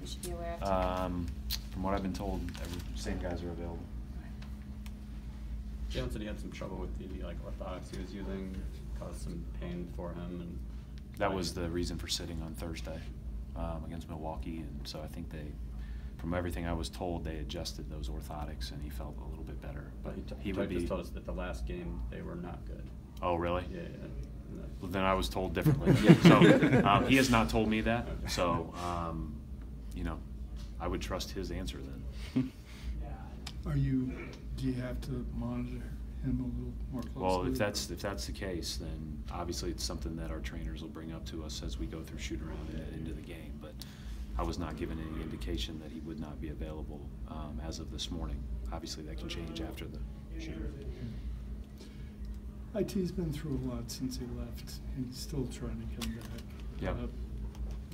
we should be aware of? From what I've been told, same guys are available. Jalen said he had some trouble with the orthotics he was using, caused some pain for him, and that was the reason for sitting on Thursday against Milwaukee, and so I think from everything I was told, they adjusted those orthotics, and he felt a little bit better. But he would be. Just told us that the last game they were not good. Oh, really? Yeah. Well, then I was told differently. So he has not told me that. Okay. So I would trust his answer then. Do you have to monitor him a little more closely? Well, if that's the case, then obviously it's something that our trainers will bring up to us as we go through shoot around and into the game. But I was not given any indication that he would not be available as of this morning. Obviously, that can change after the shoot around. IT's been through a lot since he left, and he's still trying to come back. Yep.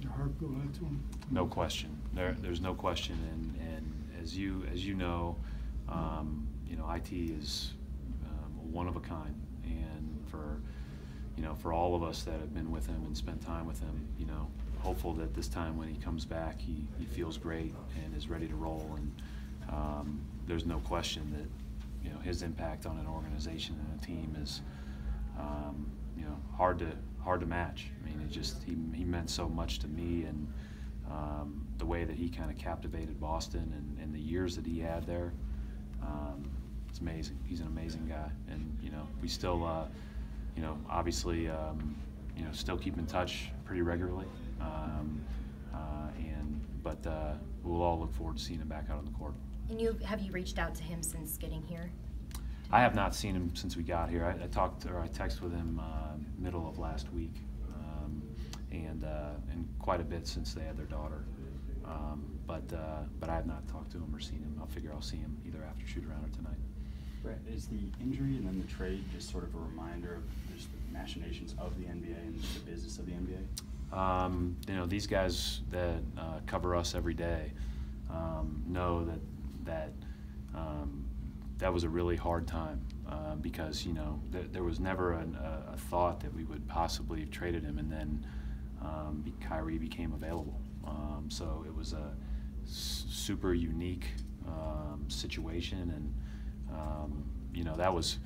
Your heart go out to him? No question. There's no question, and as you know, IT is one of a kind, and for all of us that have been with him and spent time with him, hopeful that this time when he comes back, he feels great and is ready to roll. And there's no question that his impact on an organization and a team is hard to match. I mean, he meant so much to me, and the way that he kind of captivated Boston and the years that he had there, it's amazing. He's an amazing guy, and we still obviously still keep in touch pretty regularly, but we'll all look forward to seeing him back out on the court. And have you reached out to him since getting here? I have not seen him since we got here. I texted with him middle of last week, and quite a bit since they had their daughter. But I have not talked to him or seen him. I'll see him either after shoot around or tonight. Brett, is the injury and then the trade just sort of a reminder of just the machinations of the NBA and the business of the NBA? These guys that cover us every day know that was a really hard time because there was never a thought that we would possibly have traded him, and then Kyrie became available. So it was a super unique situation, and that was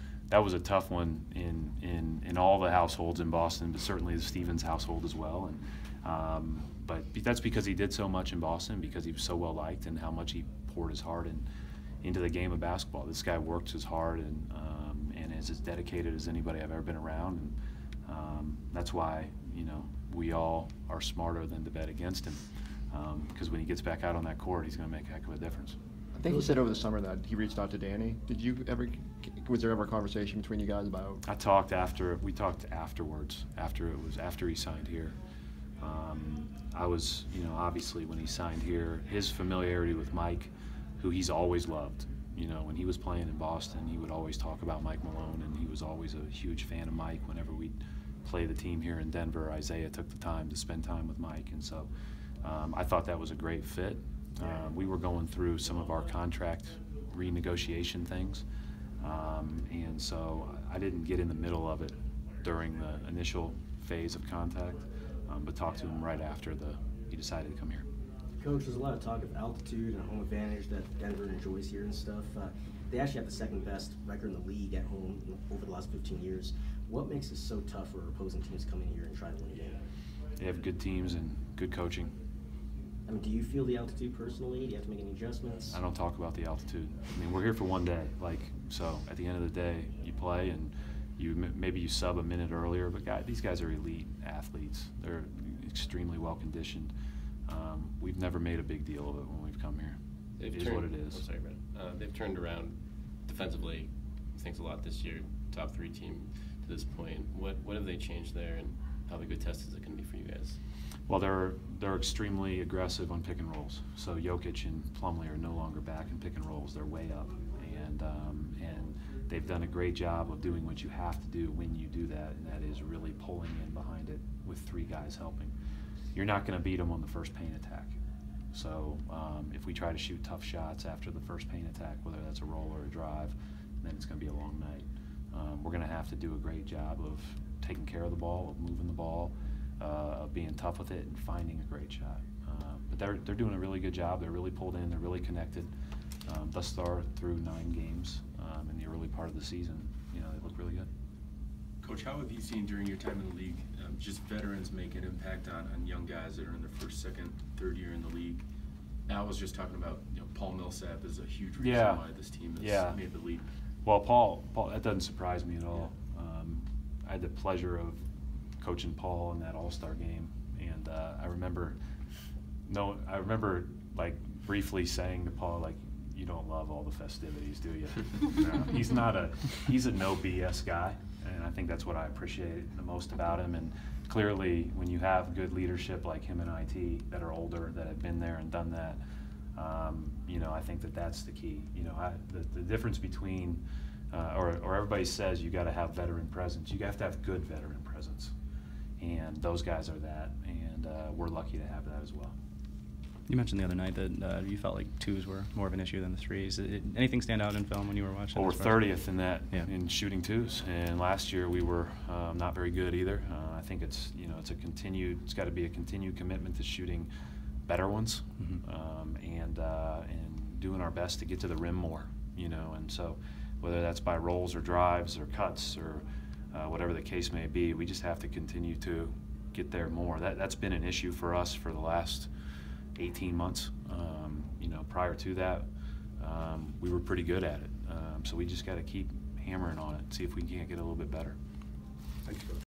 a tough one in all the households in Boston, but certainly the Stevens household as well. And but that's because he did so much in Boston, because he was so well liked, and how much he poured his heart into the game of basketball. This guy works as hard and is as dedicated as anybody I've ever been around, and that's why we all are smarter than to bet against him, because when he gets back out on that court, he's going to make a heck of a difference. I think he said over the summer that he reached out to Danny. Was there ever a conversation between you guys about? We talked afterwards, after he signed here. I was, obviously when he signed here, his familiarity with Mike, who he's always loved. When he was playing in Boston, he would always talk about Mike Malone, and he was always a huge fan of Mike. Whenever we'd play the team here in Denver, Isaiah took the time to spend time with Mike, and so I thought that was a great fit. We were going through some of our contract renegotiation things, and so I didn't get in the middle of it during the initial phase of contact, but talked to him right after he decided to come here. Coach, there's a lot of talk of altitude and home advantage that Denver enjoys here and stuff. They actually have the second best record in the league at home over the last 15 years. What makes it so tough for opposing teams coming here and trying to win a game? They have good teams and good coaching. I mean, do you feel the altitude personally? Do you have to make any adjustments? I don't talk about the altitude. I mean, we're here for one day. So at the end of the day, you play, and maybe you sub a minute earlier, but these guys are elite athletes. They're extremely well conditioned. We've never made a big deal of it when we've come here. It is what it is. Oh, sorry, Brett. They've turned around defensively, thanks a lot this year. Top 3 team to this point. What have they changed there, and how big a test is it going to be for you guys? Well, they're extremely aggressive on pick and rolls. So Jokic and Plumlee are no longer back in pick and rolls. They're way up, and they've done a great job of doing what you have to do when you do that, and that is really pulling in behind it with 3 guys helping. You're not going to beat them on the first paint attack. So if we try to shoot tough shots after the first paint attack, whether that's a roll or a drive, then it's going to be a long night. We're going to have to do a great job of taking care of the ball, of moving the ball, of being tough with it and finding a great shot. But they're doing a really good job. They're really pulled in. They're really connected. Thus far through 9 games in the early part of the season, you know, they look really good. Coach, how have you seen during your time in the league just veterans make an impact on young guys that are in their first, second, third year in the league? Al was just talking about, you know, Paul Millsap is a huge reason why this team has made the leap. Well, Paul, that doesn't surprise me at all. I had the pleasure of coaching Paul in that All-Star game, and I remember like briefly saying to Paul, like, you don't love all the festivities, do you? No, he's a no BS guy, and I think that's what I appreciate the most about him. And clearly, when you have good leadership like him and IT that are older, that have been there and done that, you know, I think that's the key. You know, the difference between, or everybody says you got to have veteran presence. You have to have good veteran presence, and those guys are that, and we're lucky to have that as well. You mentioned the other night that you felt like twos were more of an issue than the threes. Anything stand out in film when you were watching? Well, we're 30th in that in shooting twos, and last year we were not very good either. I think it's it's got to be a continued commitment to shooting better ones, and doing our best to get to the rim more. You know, and so whether that's by rolls or drives or cuts or whatever the case may be, we just have to continue to get there more. That's been an issue for us for the last 18 months. You know, prior to that, we were pretty good at it. So we just got to keep hammering on it, see if we can't get a little bit better. Thanks, Coach.